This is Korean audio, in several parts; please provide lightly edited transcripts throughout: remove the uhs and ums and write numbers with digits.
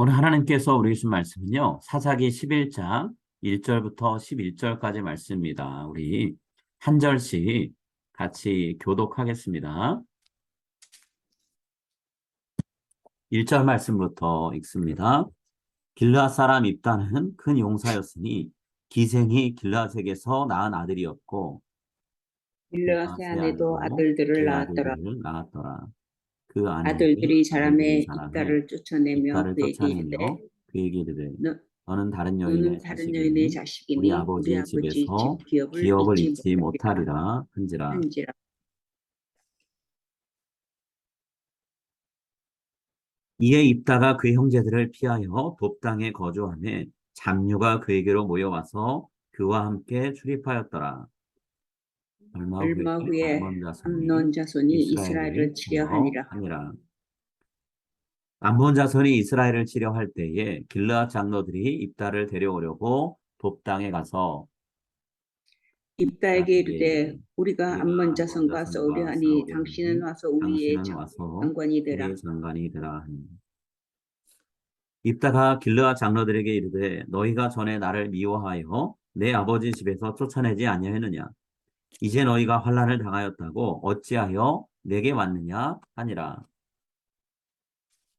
오늘 하나님께서 우리 주신 말씀은요, 사사기 11장 1절부터 11절까지 말씀입니다. 우리 한 절씩 같이 교독하겠습니다. 1절 말씀부터 읽습니다. 길르앗 사람 입다는 큰 용사였으니 기생이 길르앗에게서 낳은 아들이었고 길르앗의 길르앗의 아내도 아내도 아들들을 두 낳았더라. 아들들을 낳았더라. 그 아내에게 아들들이 아들들이 자라매 자라매 입다를 쫓아내며 입다를 그에게 이르되 쫓아내며 그에게 이르되 너, 너는 다른 너는 여인의 다른 여인의 자식이니 우리 자식이니 우리 아버지의 아버지 집 집에서 기업을 기업을 잊지 잊지 못하리라 못하리라 한지라. 한지라. 이에 입다가 그 형제들을 피하여 돕당에 거주하며 잡류가 그에게로 모여와서 그와 함께 출입하였더라. 얼마 후에 얼마 후에 암몬 자손이 암논 자손이 이스라엘을 이스라엘을 치려 치려하니라. 하니라. 암몬 자손이 이스라엘을 치려 할 때에 길르앗 장로들이 입다를 데려오려고 돕당에 가서 입다에게 입다에게 이르되 이르되 우리가 우리가 암몬 암몬 자손과 자손과 싸우려하니 싸우려 당신은 하니 와서 우리의 당신은 와서 장관이 우리의 되라. 장관이 되라 하니 입다가 길르앗 장로들에게 이르되 너희가 전에 나를 미워하여 내 아버지 집에서 쫓아내지 아니하였느냐 이제 너희가 환난을 당하였다고 어찌하여 내게 왔느냐 하니라.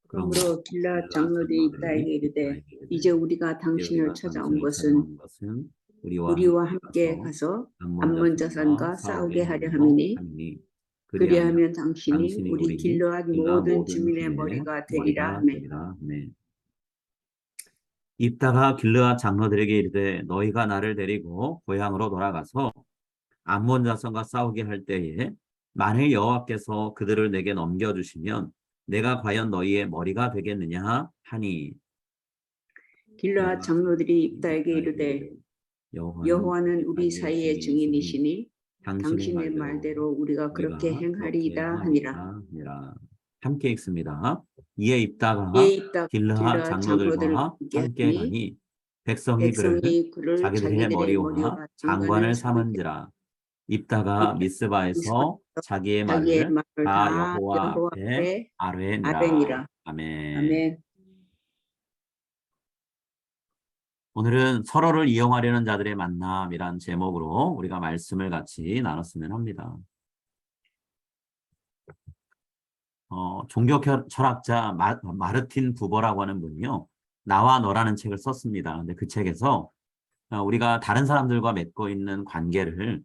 그러므로 그러므로 길르앗 길르앗 장로들이 입다에게 장로들이 이르되 입다에게 이르되 이제 우리가 이제 당신을 우리가 찾아온 당신을 것은 찾아온 것은 우리와 우리와 함께 함께 가서 가서 암몬 암몬 자손과 자손과 싸우게 싸우게 하려 하려 함이니 하니 그리하면 그리하면 당신이 당신이 우리 우리 길르앗 길라 모든 모든 주민의 주민의 머리가 되리라 머리가 하매 되리라 하네. 입다가 길르앗 장로들에게 이르되 너희가 나를 데리고 고향으로 돌아가서 암몬 자손과 싸우게 할 때에 만일 여호와께서 그들을 내게 넘겨주시면 내가 과연 너희의 머리가 되겠느냐 하니 길르앗 장로들이 입다에게 입다에게 이르되 이르되 여호와는 여호와는 우리 사이의 사이의 증인이시니 증인이시니 당신의 당신의 말대로 말대로 우리가 그렇게 우리가 그렇게 행하리이다 하니라. 하리이다 하니라. 함께 읽습니다. 이에 이에 입다가 입다 길르앗 길르앗 장로들과 장로들과 함께 함께 하니 가니 백성이 그를 백성이 그를 자기들의 자기들의 머리와 머리와 장관을 장관을 삼은지라. 삼은지라. 입다가 입다 미스바에서 자기의 자기의 말을 말을 다 다 여호와 여호와 앞에 앞에 아뢰니라. 아뢰니라. 아멘. 아멘. 오늘은 서로를 이용하려는 자들의 만남이란 제목으로 우리가 말씀을 같이 나눴으면 합니다. 종교 철학자 마르틴 부버라고 하는 분이요. 나와 너라는 책을 썼습니다. 근데 그 책에서 우리가 다른 사람들과 맺고 있는 관계를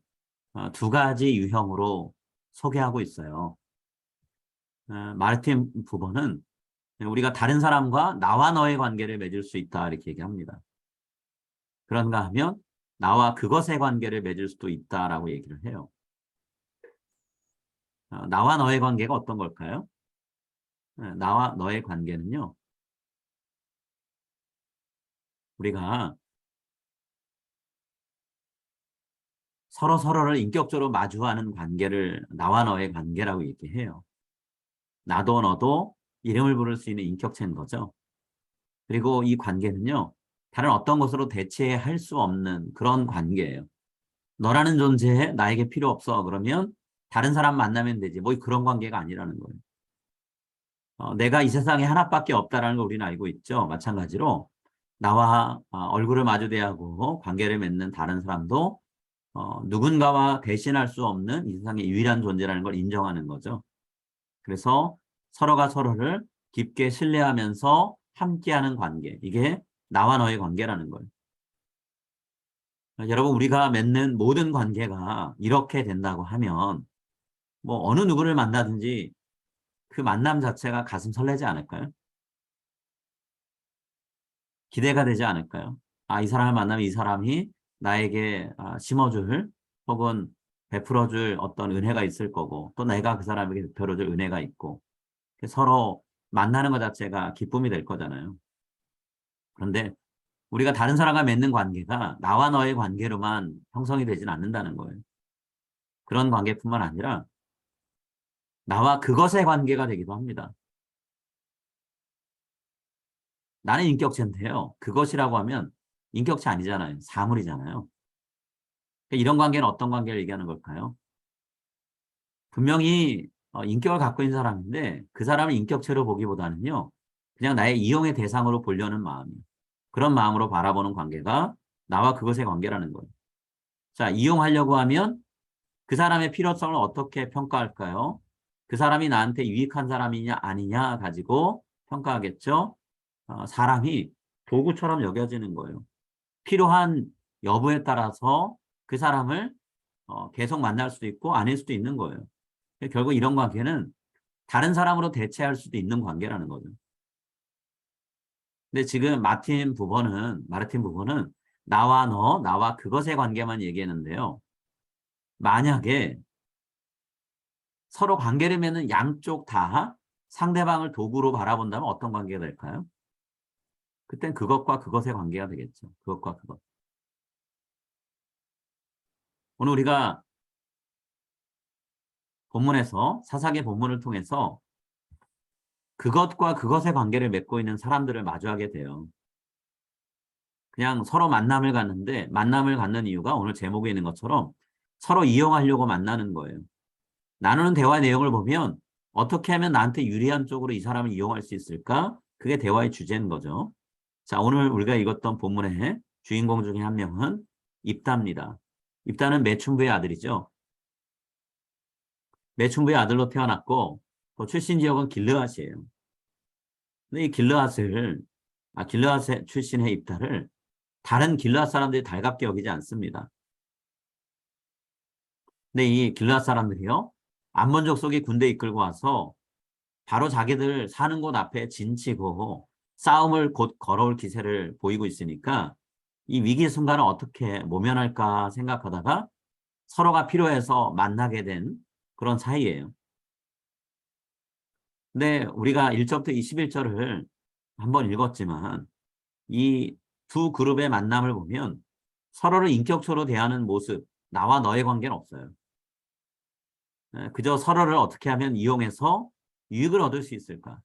두 가지 유형으로 소개하고 있어요. 마르틴 부버는 우리가 다른 사람과 나와 너의 관계를 맺을 수 있다 이렇게 얘기합니다. 그런가 하면 나와 그것의 관계를 맺을 수도 있다라고 얘기를 해요. 나와 너의 관계가 어떤 걸까요? 나와 너의 관계는요. 우리가 서로 서로를 인격적으로 마주하는 관계를 나와 너의 관계라고 얘기해요. 나도 너도 이름을 부를 수 있는 인격체인 거죠. 그리고 이 관계는요. 다른 어떤 것으로 대체할 수 없는 그런 관계예요. 너라는 존재 나에게 필요 없어. 그러면 다른 사람 만나면 되지. 뭐 그런 관계가 아니라는 거예요. 내가 이 세상에 하나밖에 없다라는 걸 우리는 알고 있죠. 마찬가지로 나와 얼굴을 마주대하고 관계를 맺는 다른 사람도 누군가와 대신할 수 없는 이 세상의 유일한 존재라는 걸 인정하는 거죠. 그래서 서로가 서로를 깊게 신뢰하면서 함께하는 관계. 이게 나와 너의 관계라는 거예요. 여러분, 우리가 맺는 모든 관계가 이렇게 된다고 하면 뭐 어느 누구를 만나든지 그 만남 자체가 가슴 설레지 않을까요? 기대가 되지 않을까요? 이 사람을 만나면 이 사람이 나에게 심어줄 혹은 베풀어줄 어떤 은혜가 있을 거고 또 내가 그 사람에게 베풀어줄 은혜가 있고 서로 만나는 것 자체가 기쁨이 될 거잖아요. 그런데 우리가 다른 사람과 맺는 관계가 나와 너의 관계로만 형성이 되진 않는다는 거예요. 그런 관계뿐만 아니라 나와 그것의 관계가 되기도 합니다. 나는 인격체인데요. 그것이라고 하면 인격체 아니잖아요. 사물이잖아요. 이런 관계는 어떤 관계를 얘기하는 걸까요? 분명히 인격을 갖고 있는 사람인데 그 사람을 인격체로 보기보다는요. 그냥 나의 이용의 대상으로 보려는 마음이에요. 그런 마음으로 바라보는 관계가 나와 그것의 관계라는 거예요. 자, 이용하려고 하면 그 사람의 필요성을 어떻게 평가할까요? 그 사람이 나한테 유익한 사람이냐 아니냐 가지고 평가하겠죠. 사람이 도구처럼 여겨지는 거예요. 필요한 여부에 따라서 그 사람을 계속 만날 수도 있고 아닐 수도 있는 거예요. 결국 이런 관계는 다른 사람으로 대체할 수도 있는 관계라는 거죠. 근데 지금 마르틴 부버는 나와 너, 나와 그것의 관계만 얘기했는데요. 만약에 서로 관계를 맺는 양쪽 다 상대방을 도구로 바라본다면 어떤 관계가 될까요? 그땐 그것과 그것의 관계가 되겠죠. 그것과 그것. 오늘 우리가 본문에서 사사기 본문을 통해서 그것과 그것의 관계를 맺고 있는 사람들을 마주하게 돼요. 그냥 서로 만남을 갖는데 만남을 갖는 이유가 오늘 제목에 있는 것처럼 서로 이용하려고 만나는 거예요. 나누는 대화의 내용을 보면 어떻게 하면 나한테 유리한 쪽으로 이 사람을 이용할 수 있을까? 그게 대화의 주제인 거죠. 자, 오늘 우리가 읽었던 본문의 주인공 중에 한 명은 입다입니다. 입다는 매춘부의 아들이죠. 매춘부의 아들로 태어났고 또 출신 지역은 길르앗이에요. 근데 이 길르앗 출신의 입다를 다른 길르앗 사람들이 달갑게 여기지 않습니다. 근데 이 길르앗 사람들이요, 암몬 족속이 군대 이끌고 와서 바로 자기들 사는 곳 앞에 진치고 싸움을 곧 걸어올 기세를 보이고 있으니까 이 위기 순간을 어떻게 모면할까 생각하다가 서로가 필요해서 만나게 된 그런 사이예요. 근데 우리가 1절부터 21절을 한번 읽었지만 이 두 그룹의 만남을 보면 서로를 인격적으로 대하는 모습, 나와 너의 관계는 없어요. 그저 서로를 어떻게 하면 이용해서 유익을 얻을 수 있을까?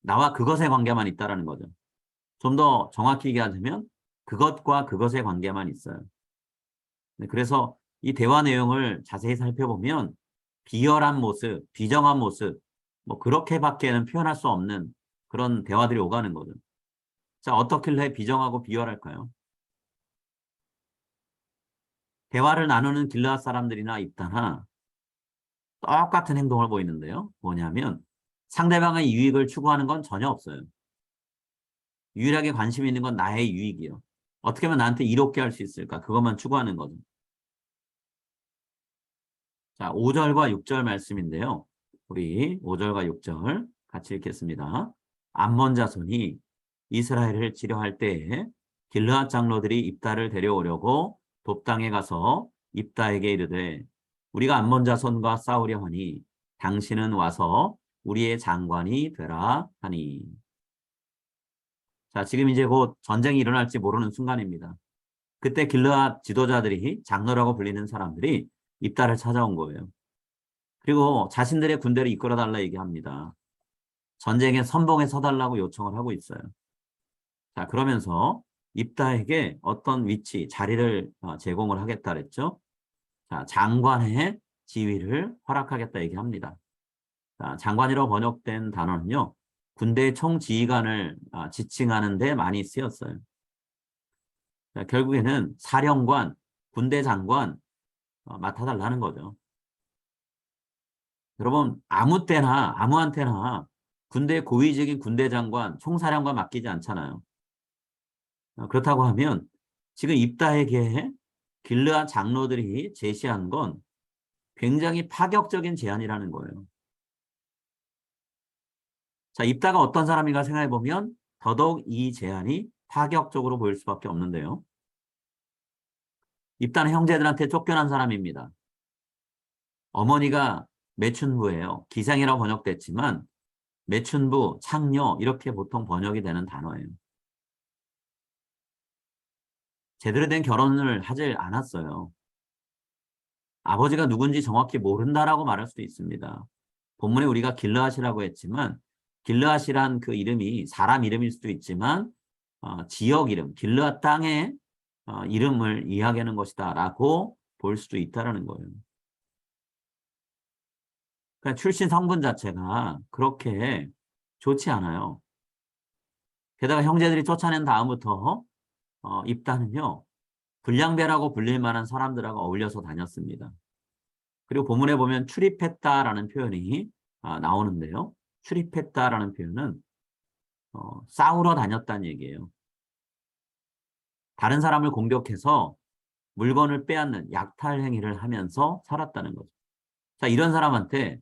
나와 그것의 관계만 있다라는 거죠. 좀 더 정확히 얘기하자면 그것과 그것의 관계만 있어요. 그래서 이 대화 내용을 자세히 살펴보면 비열한 모습, 비정한 모습, 뭐 그렇게밖에는 표현할 수 없는 그런 대화들이 오가는 거죠. 자, 어떻길래 비정하고 비열할까요? 대화를 나누는 길르앗 사람들이나 입다나 똑같은 행동을 보이는데요. 뭐냐면 상대방의 유익을 추구하는 건 전혀 없어요. 유일하게 관심 있는 건 나의 유익이요. 어떻게 하면 나한테 이롭게 할 수 있을까? 그것만 추구하는 거죠. 자, 5절과 6절 말씀인데요. 우리 5절과 6절 같이 읽겠습니다. 암몬 자손이 이스라엘을 치려할 때에 길르앗 장로들이 입다를 데려오려고 돕당에 가서 입다에게 이르되 우리가 암몬 자손과 싸우려 하니 당신은 와서 우리의 장관이 되라 하니. 자, 지금 이제 곧 전쟁이 일어날지 모르는 순간입니다. 그때 길르앗 지도자들이 장로라고 불리는 사람들이 입다를 찾아온 거예요. 그리고 자신들의 군대를 이끌어달라 얘기합니다. 전쟁에 선봉에 서달라고 요청을 하고 있어요. 자, 그러면서 입다에게 어떤 위치, 자리를 제공을 하겠다 그랬죠. 자, 장관의 지위를 허락하겠다 얘기합니다. 자, 장관이라고 번역된 단어는요, 군대 총지휘관을 지칭하는 데 많이 쓰였어요. 자, 결국에는 사령관, 군대 장관 맡아달라는 거죠. 여러분, 아무 때나 아무한테나 군대 고위직인 군대 장관, 총사령관 맡기지 않잖아요. 그렇다고 하면 지금 입다에게 길르앗 장로들이 제시한 건 굉장히 파격적인 제안이라는 거예요. 자, 입다가 어떤 사람인가 생각해 보면 더더욱 이 제안이 파격적으로 보일 수밖에 없는데요. 입다는 형제들한테 쫓겨난 사람입니다. 어머니가 매춘부예요. 기생이라고 번역됐지만 매춘부, 창녀 이렇게 보통 번역이 되는 단어예요. 제대로 된 결혼을 하질 않았어요. 아버지가 누군지 정확히 모른다라고 말할 수도 있습니다. 본문에 우리가 길르앗이라고 했지만 길르앗이란 그 이름이 사람 이름일 수도 있지만 지역 이름, 길르앗 땅의 이름을 이야기하는 것이다라고 볼 수도 있다라는 거예요. 그러니까 출신 성분 자체가 그렇게 좋지 않아요. 게다가 형제들이 쫓아낸 다음부터 입다는요. 불량배라고 불릴 만한 사람들하고 어울려서 다녔습니다. 그리고 본문에 보면 출입했다라는 표현이 나오는데요. 출입했다라는 표현은 싸우러 다녔다는 얘기예요. 다른 사람을 공격해서 물건을 빼앗는 약탈 행위를 하면서 살았다는 거죠. 자, 이런 사람한테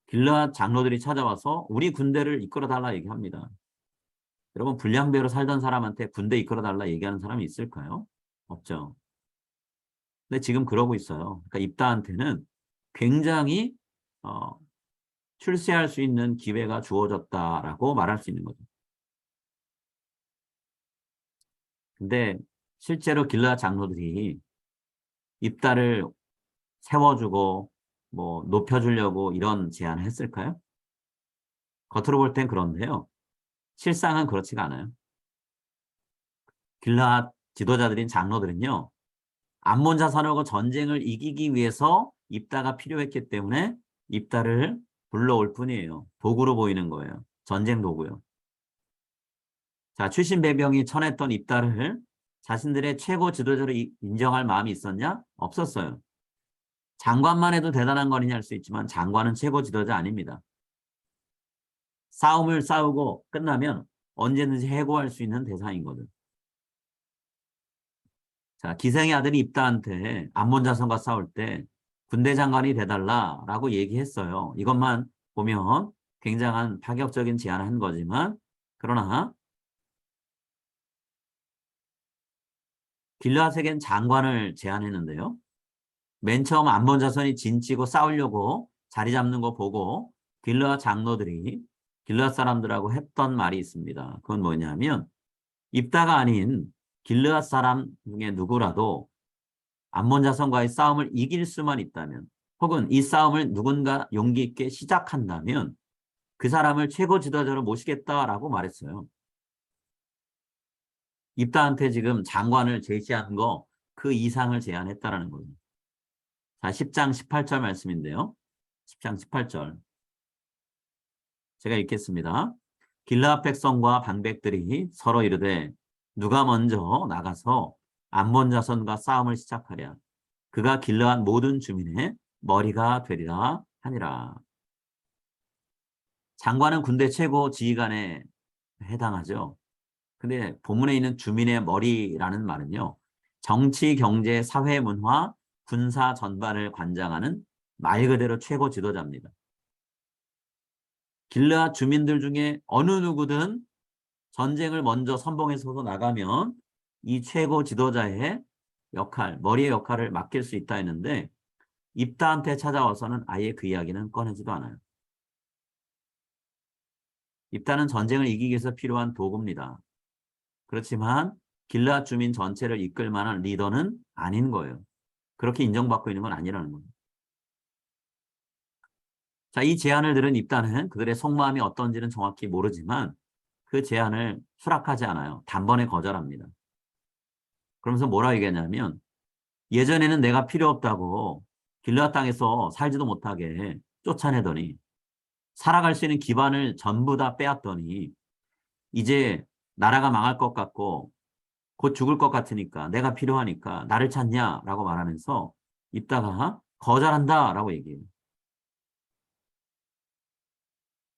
길르앗 장로들이 찾아와서 우리 군대를 이끌어달라 얘기합니다. 여러분, 불량배로 살던 사람한테 군대 이끌어달라 얘기하는 사람이 있을까요? 없죠. 근데 지금 그러고 있어요. 그러니까 입다한테는 굉장히 어, 출세할 수 있는 기회가 주어졌다라고 말할 수 있는 거죠. 근데 실제로 길르앗 장로들이 입다를 세워주고 뭐 높여주려고 이런 제안을 했을까요? 겉으로 볼 땐 그런데요. 실상은 그렇지가 않아요. 길르앗 지도자들인 장로들은요. 암몬 자손하고 전쟁을 이기기 위해서 입다가 필요했기 때문에 입다를 불러올 뿐이에요. 도구로 보이는 거예요. 전쟁 도구요. 자, 출신 배병이 쳐냈던 입다를 자신들의 최고 지도자로 인정할 마음이 있었냐? 없었어요. 장관만 해도 대단한 거리냐 할 수 있지만 장관은 최고 지도자 아닙니다. 싸움을 싸우고 끝나면 언제든지 해고할 수 있는 대상이거든. 자, 기생의 아들이 입다한테 암몬 자손과 싸울 때 군대 장관이 돼달라라고 얘기했어요. 이것만 보면 굉장한 파격적인 제안을 한 거지만 그러나 길르앗에겐 장관을 제안했는데요. 맨 처음 암몬 자손이 진치고 싸우려고 자리 잡는 거 보고 길르앗 장로들이 길르앗 사람들하고 했던 말이 있습니다. 그건 뭐냐면 입다가 아닌 길르앗 사람 중에 누구라도 암몬 자손과의 싸움을 이길 수만 있다면 혹은 이 싸움을 누군가 용기 있게 시작한다면 그 사람을 최고 지도자로 모시겠다라고 말했어요. 입다한테 지금 장관을 제시한 거 그 이상을 제안했다라는 거예요. 자, 10장 18절 말씀인데요. 10장 18절. 제가 읽겠습니다. 길르앗 백성과 방백들이 서로 이르되 누가 먼저 나가서 암몬 자손과 싸움을 시작하랴. 그가 길르앗 모든 주민의 머리가 되리라 하니라. 장관은 군대 최고 지휘관에 해당하죠. 근데 본문에 있는 주민의 머리라는 말은요. 정치, 경제, 사회, 문화, 군사 전반을 관장하는 말 그대로 최고 지도자입니다. 길르앗 주민들 중에 어느 누구든 전쟁을 먼저 선봉해서 나가면 이 최고 지도자의 역할, 머리의 역할을 맡길 수 있다 했는데 입다한테 찾아와서는 아예 그 이야기는 꺼내지도 않아요. 입다는 전쟁을 이기기 위해서 필요한 도구입니다. 그렇지만 길르앗 주민 전체를 이끌 만한 리더는 아닌 거예요. 그렇게 인정받고 있는 건 아니라는 거예요. 자, 이 제안을 들은 입다는 그들의 속마음이 어떤지는 정확히 모르지만 그 제안을 수락하지 않아요. 단번에 거절합니다. 그러면서 뭐라고 얘기하냐면 예전에는 내가 필요 없다고 길르앗 땅에서 살지도 못하게 쫓아내더니 살아갈 수 있는 기반을 전부 다 빼앗더니 이제 나라가 망할 것 같고 곧 죽을 것 같으니까 내가 필요하니까 나를 찾냐라고 말하면서 입다가 거절한다라고 얘기해요.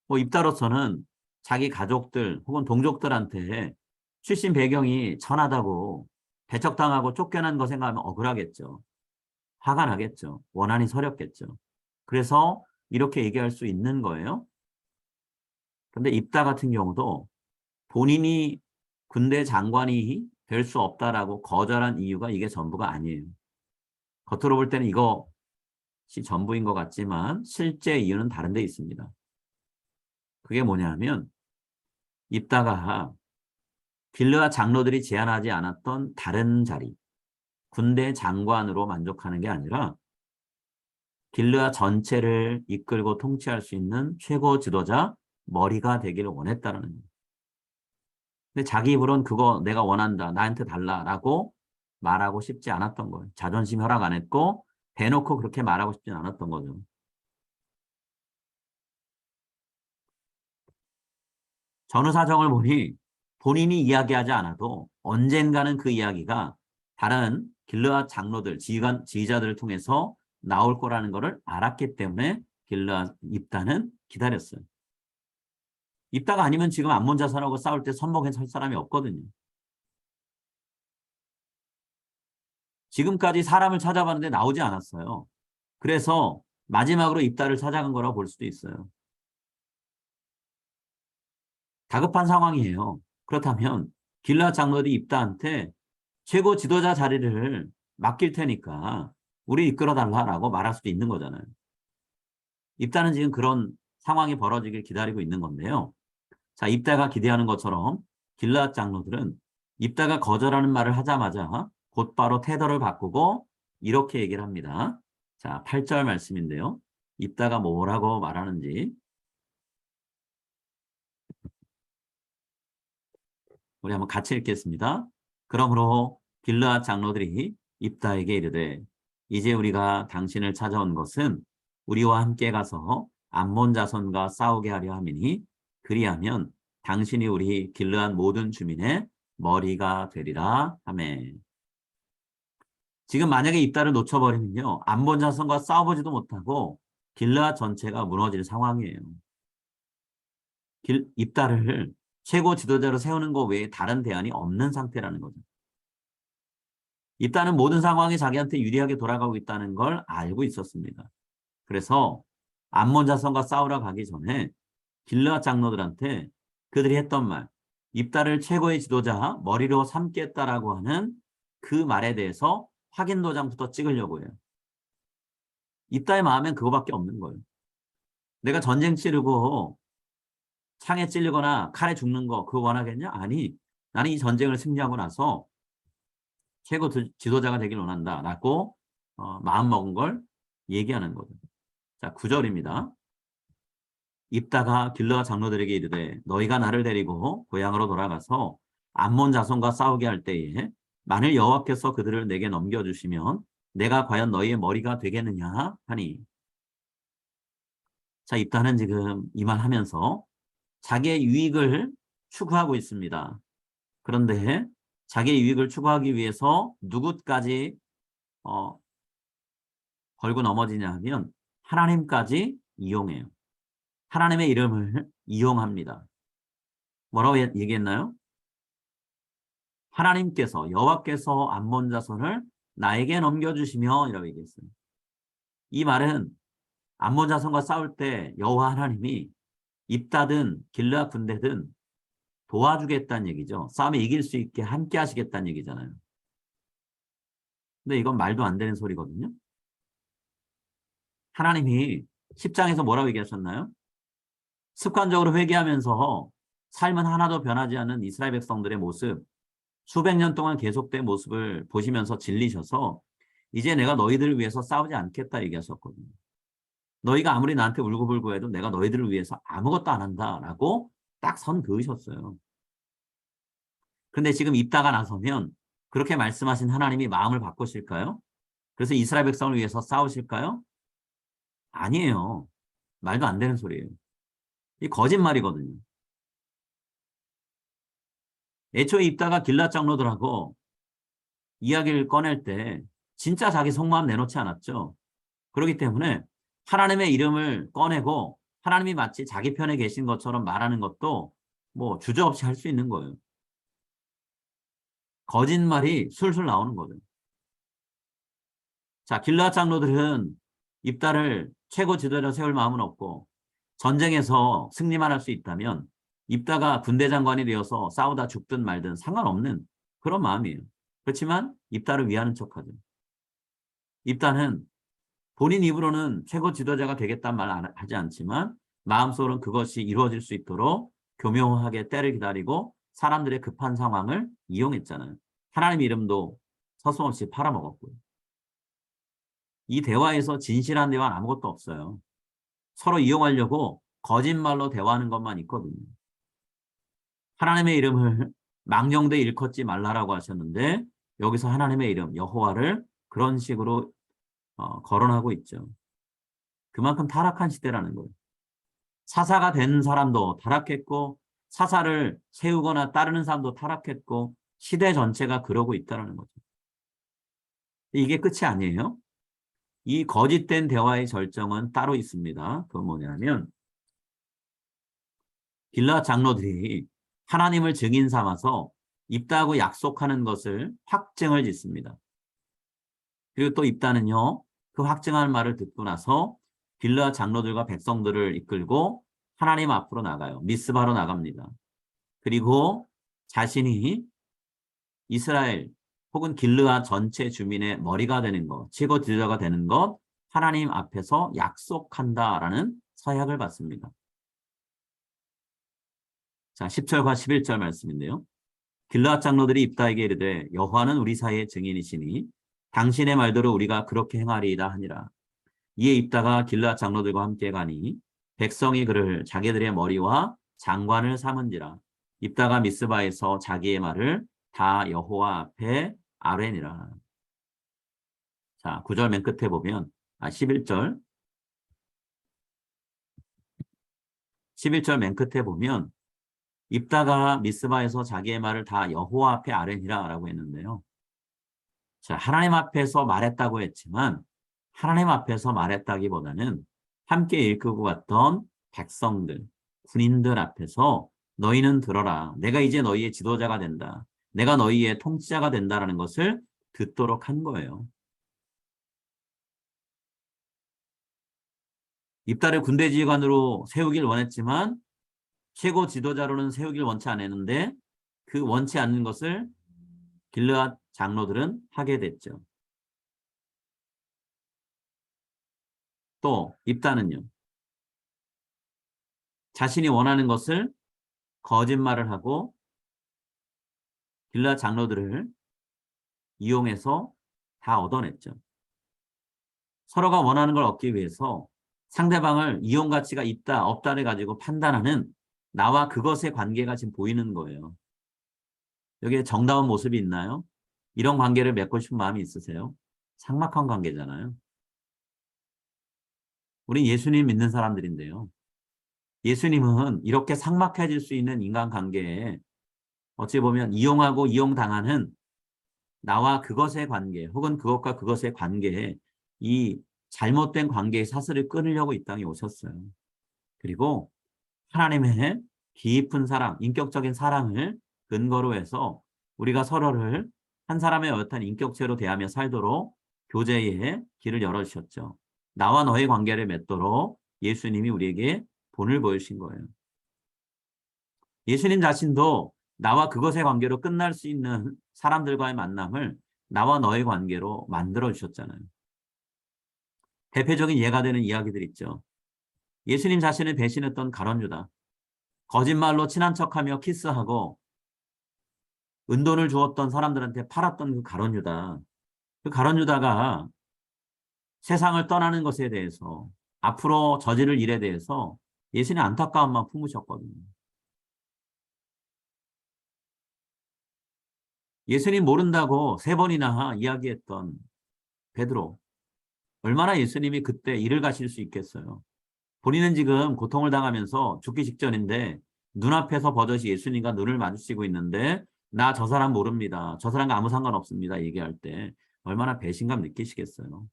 뭐 입다로서는 자기 가족들 혹은 동족들한테 출신 배경이 천하다고 배척당하고 쫓겨난 거 생각하면 억울하겠죠. 화가 나겠죠. 원한이 서렵겠죠. 그래서 이렇게 얘기할 수 있는 거예요. 그런데 입다 같은 경우도 본인이 군대 장관이 될 수 없다라고 거절한 이유가 이게 전부가 아니에요. 겉으로 볼 때는 이것이 전부인 것 같지만 실제 이유는 다른 데 있습니다. 그게 뭐냐면 입다가 길르앗 장로들이 제안하지 않았던 다른 자리, 군대 장관으로 만족하는 게 아니라 길르앗 전체를 이끌고 통치할 수 있는 최고 지도자 머리가 되기를 원했다는 거예요. 근데 자기 입으로는 그거 내가 원한다, 나한테 달라라고 말하고 싶지 않았던 거예요. 자존심 허락 안 했고 대놓고 그렇게 말하고 싶지 않았던 거죠. 전후 사정을 보니 본인이 이야기하지 않아도 언젠가는 그 이야기가 다른 길르앗 장로들, 지휘자들을 통해서 나올 거라는 것을 알았기 때문에 길르앗 입다는 기다렸어요. 입다가 아니면 지금 암몬 자손하고 싸울 때 선봉에 설 사람이 없거든요. 지금까지 사람을 찾아봤는데 나오지 않았어요. 그래서 마지막으로 입다를 찾아간 거라고 볼 수도 있어요. 다급한 상황이에요. 그렇다면 길르앗 장로들이 입다한테 최고 지도자 자리를 맡길 테니까 우리 이끌어달라라고 말할 수도 있는 거잖아요. 입다는 지금 그런 상황이 벌어지길 기다리고 있는 건데요. 자, 입다가 기대하는 것처럼 길르앗 장로들은 입다가 거절하는 말을 하자마자 곧바로 태도를 바꾸고 이렇게 얘기를 합니다. 자, 8절 말씀인데요. 입다가 뭐라고 말하는지 우리 한번 같이 읽겠습니다. 그러므로 길르앗 장로들이 입다에게 이르되 이제 우리가 당신을 찾아온 것은 우리와 함께 가서 암몬 자손과 싸우게 하려 함이니 그리하면 당신이 우리 길르앗 모든 주민의 머리가 되리라 하매. 지금 만약에 입다를 놓쳐버리면요. 암몬 자손과 싸워보지도 못하고 길르앗 전체가 무너질 상황이에요. 입다를 최고 지도자로 세우는 것 외에 다른 대안이 없는 상태라는 거죠. 입다는 모든 상황이 자기한테 유리하게 돌아가고 있다는 걸 알고 있었습니다. 그래서 암몬 자손과 싸우러 가기 전에 길르앗 장로들한테 그들이 했던 말, 입다를 최고의 지도자 머리로 삼겠다라고 하는 그 말에 대해서 확인 도장부터 찍으려고 해요. 입다의 마음엔 그거밖에 없는 거예요. 내가 전쟁 치르고 창에 찔리거나 칼에 죽는 거 그거 원하겠냐? 아니, 나는 이 전쟁을 승리하고 나서 최고 지도자가 되길 원한다 라고 마음먹은 걸 얘기하는 거죠. 자, 9절입니다. 입다가 길르앗 장로들에게 이르되 너희가 나를 데리고 고향으로 돌아가서 암몬 자손과 싸우게 할 때에 만일 여호와께서 그들을 내게 넘겨주시면 내가 과연 너희의 머리가 되겠느냐 하니. 자, 입다는 지금 이 말 하면서 자기의 유익을 추구하고 있습니다. 그런데 자기의 유익을 추구하기 위해서 누구까지 걸고 넘어지냐 하면 하나님까지 이용해요. 하나님의 이름을 이용합니다. 뭐라고 얘기했나요? 하나님께서 여호와께서 암몬 자손을 나에게 넘겨주시며 이라고 얘기했어요. 이 말은 암몬 자손과 싸울 때 여호와 하나님이 입다든 길르앗 군대든 도와주겠다는 얘기죠. 싸움에 이길 수 있게 함께 하시겠다는 얘기잖아요. 근데 이건 말도 안 되는 소리거든요. 하나님이 10장에서 뭐라고 얘기하셨나요? 습관적으로 회개하면서 삶은 하나도 변하지 않는 이스라엘 백성들의 모습, 수백 년 동안 계속된 모습을 보시면서 질리셔서 이제 내가 너희들을 위해서 싸우지 않겠다 얘기하셨거든요. 너희가 아무리 나한테 울고불고 해도 내가 너희들을 위해서 아무것도 안 한다라고 딱 선 그으셨어요. 근데 지금 입다가 나서면 그렇게 말씀하신 하나님이 마음을 바꾸실까요? 그래서 이스라엘 백성을 위해서 싸우실까요? 아니에요. 말도 안 되는 소리예요. 이 거짓말이거든요. 애초에 입다가 길앗 장로들하고 이야기를 꺼낼 때 진짜 자기 속마음 내놓지 않았죠. 그렇기 때문에 하나님의 이름을 꺼내고 하나님이 마치 자기 편에 계신 것처럼 말하는 것도 뭐 주저없이 할 수 있는 거예요. 거짓말이 술술 나오는 거죠. 자, 길르앗 장로들은 입다를 최고 지도자로 세울 마음은 없고 전쟁에서 승리만 할 수 있다면 입다가 군대 장관이 되어서 싸우다 죽든 말든 상관없는 그런 마음이에요. 그렇지만 입다를 위하는 척하죠. 입다는 본인 입으로는 최고 지도자가 되겠다는 말 하지 않지만 마음속으로는 그것이 이루어질 수 있도록 교묘하게 때를 기다리고 사람들의 급한 상황을 이용했잖아요. 하나님 이름도 서슴없이 팔아먹었고요. 이 대화에서 진실한 대화는 아무것도 없어요. 서로 이용하려고 거짓말로 대화하는 것만 있거든요. 하나님의 이름을 망령되 일컫지 말라라고 하셨는데 여기서 하나님의 이름 여호와를 그런 식으로 거론하고 있죠. 그만큼 타락한 시대라는 거예요. 사사가 된 사람도 타락했고 사사를 세우거나 따르는 사람도 타락했고 시대 전체가 그러고 있다는 거죠. 이게 끝이 아니에요. 이 거짓된 대화의 절정은 따로 있습니다. 그건 뭐냐면 길라 장로들이 하나님을 증인 삼아서 입다하고 약속하는 것을 확증을 짓습니다. 그리고 또 입다는요, 그 확증하는 말을 듣고 나서 길라 장로들과 백성들을 이끌고 하나님 앞으로 나가요. 미스바로 나갑니다. 그리고 자신이 이스라엘 혹은 길르아 전체 주민의 머리가 되는 것, 최고 지도자가 되는 것, 하나님 앞에서 약속한다라는 서약을 받습니다. 자, 10절과 11절 말씀인데요. 길르앗 장로들이 입다에게 이르되 여호와는 우리 사이의 증인이시니 당신의 말대로 우리가 그렇게 행하리이다 하니라. 이에 입다가 길르앗 장로들과 함께 가니 백성이 그를 자기들의 머리와 장관을 삼은지라. 입다가 미스바에서 자기의 말을 다 여호와 앞에 아뢰니라. 자, 9절 맨 끝에 보면 11절 맨 끝에 보면 입다가 미스바에서 자기의 말을 다 여호와 앞에 아뢰니라 라고 했는데요. 자, 하나님 앞에서 말했다고 했지만 하나님 앞에서 말했다기보다는 함께 이끌고 갔던 백성들, 군인들 앞에서 너희는 들어라. 내가 이제 너희의 지도자가 된다. 내가 너희의 통치자가 된다라는 것을 듣도록 한 거예요. 입다를 군대 지휘관으로 세우길 원했지만 최고 지도자로는 세우길 원치 않았는데 그 원치 않는 것을 길르앗 장로들은 하게 됐죠. 또 입다는요. 자신이 원하는 것을 거짓말을 하고 길르앗 장로들을 이용해서 다 얻어냈죠. 서로가 원하는 걸 얻기 위해서 상대방을 이용 가치가 있다 없다를 가지고 판단하는 나와 그것의 관계가 지금 보이는 거예요. 여기에 정다운 모습이 있나요? 이런 관계를 맺고 싶은 마음이 있으세요? 삭막한 관계잖아요. 우린 예수님 믿는 사람들인데요. 예수님은 이렇게 삭막해질 수 있는 인간관계에 어찌 보면 이용하고 이용당하는 나와 그것의 관계 혹은 그것과 그것의 관계에 이 잘못된 관계의 사슬을 끊으려고 이 땅에 오셨어요. 그리고 하나님의 깊은 사랑, 인격적인 사랑을 근거로 해서 우리가 서로를 한 사람의 어엿한 인격체로 대하며 살도록 교제의 길을 열어주셨죠. 나와 너의 관계를 맺도록 예수님이 우리에게 본을 보여주신 거예요. 예수님 자신도 나와 그것의 관계로 끝날 수 있는 사람들과의 만남을 나와 너의 관계로 만들어 주셨잖아요. 대표적인 예가 되는 이야기들 있죠. 예수님 자신을 배신했던 가룟 유다. 거짓말로 친한 척하며 키스하고 은돈을 주었던 사람들한테 팔았던 그 가룟 유다. 그 가룟 유다가 세상을 떠나는 것에 대해서 앞으로 저지를 일에 대해서 예수님 안타까움만 품으셨거든요. 예수님 모른다고 3번이나 이야기했던 베드로. 얼마나 예수님이 그때 일을 가실 수 있겠어요. 본인은 지금 고통을 당하면서 죽기 직전인데 눈앞에서 버젓이 예수님과 눈을 마주치고 있는데 나 저 사람 모릅니다. 저 사람과 아무 상관없습니다. 얘기할 때 얼마나 배신감 느끼시겠어요.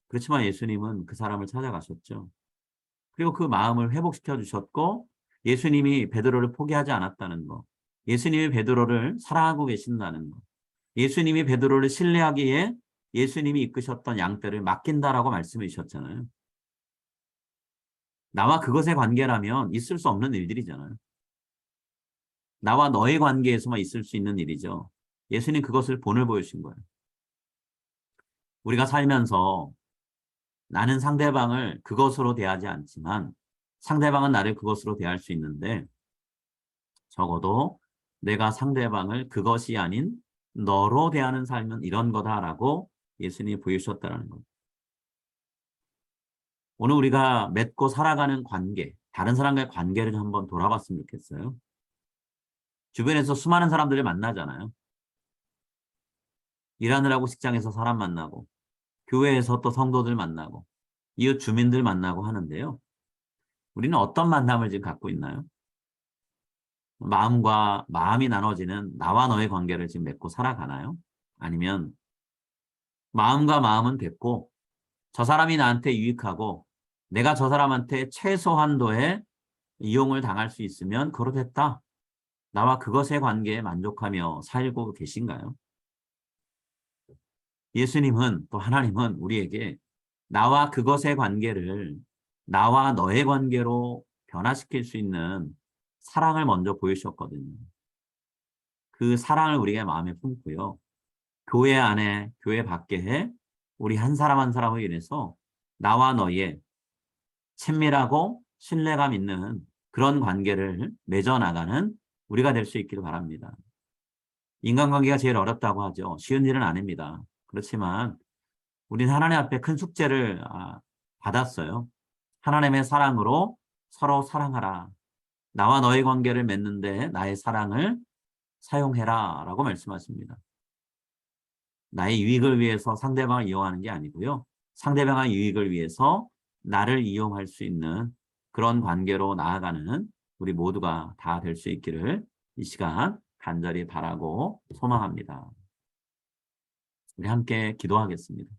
그렇지만 예수님은 그 사람을 찾아가셨죠. 그리고 그 마음을 회복시켜 주셨고 예수님이 베드로를 포기하지 않았다는 거. 예수님이 베드로를 사랑하고 계신다는 거. 예수님이 베드로를 신뢰하기에 예수님이 이끄셨던 양떼를 맡긴다라고 말씀해 주셨잖아요. 나와 그것의 관계라면 있을 수 없는 일들이잖아요. 나와 너의 관계에서만 있을 수 있는 일이죠. 예수님 그것을 본을 보여주신 거예요. 우리가 살면서 나는 상대방을 그것으로 대하지 않지만 상대방은 나를 그것으로 대할 수 있는데 적어도 내가 상대방을 그것이 아닌 너로 대하는 삶은 이런 거다라고 예수님이 보여주셨다는 겁니다. 오늘 우리가 맺고 살아가는 관계, 다른 사람과의 관계를 한번 돌아봤으면 좋겠어요. 주변에서 수많은 사람들을 만나잖아요. 일하느라고 직장에서 사람 만나고, 교회에서 또 성도들 만나고, 이웃 주민들 만나고 하는데요. 우리는 어떤 만남을 지금 갖고 있나요? 마음과 마음이 나눠지는 나와 너의 관계를 지금 맺고 살아가나요? 아니면 마음과 마음은 됐고 저 사람이 나한테 유익하고 내가 저 사람한테 최소한도의 이용을 당할 수 있으면 그로 됐다. 나와 그것의 관계에 만족하며 살고 계신가요? 예수님은 또 하나님은 우리에게 나와 그것의 관계를 나와 너의 관계로 변화시킬 수 있는 사랑을 먼저 보여주셨거든요. 그 사랑을 우리가 마음에 품고요. 교회 안에, 교회 밖에 우리 한 사람 한 사람을 인해서 나와 너의 친밀하고 신뢰감 있는 그런 관계를 맺어나가는 우리가 될 수 있기를 바랍니다. 인간관계가 제일 어렵다고 하죠. 쉬운 일은 아닙니다. 그렇지만 우리는 하나님 앞에 큰 숙제를 받았어요. 하나님의 사랑으로 서로 사랑하라. 나와 너의 관계를 맺는데 나의 사랑을 사용해라 라고 말씀하십니다. 나의 유익을 위해서 상대방을 이용하는 게 아니고요. 상대방의 유익을 위해서 나를 이용할 수 있는 그런 관계로 나아가는 우리 모두가 다 될 수 있기를 이 시간 간절히 바라고 소망합니다. 우리 함께 기도하겠습니다.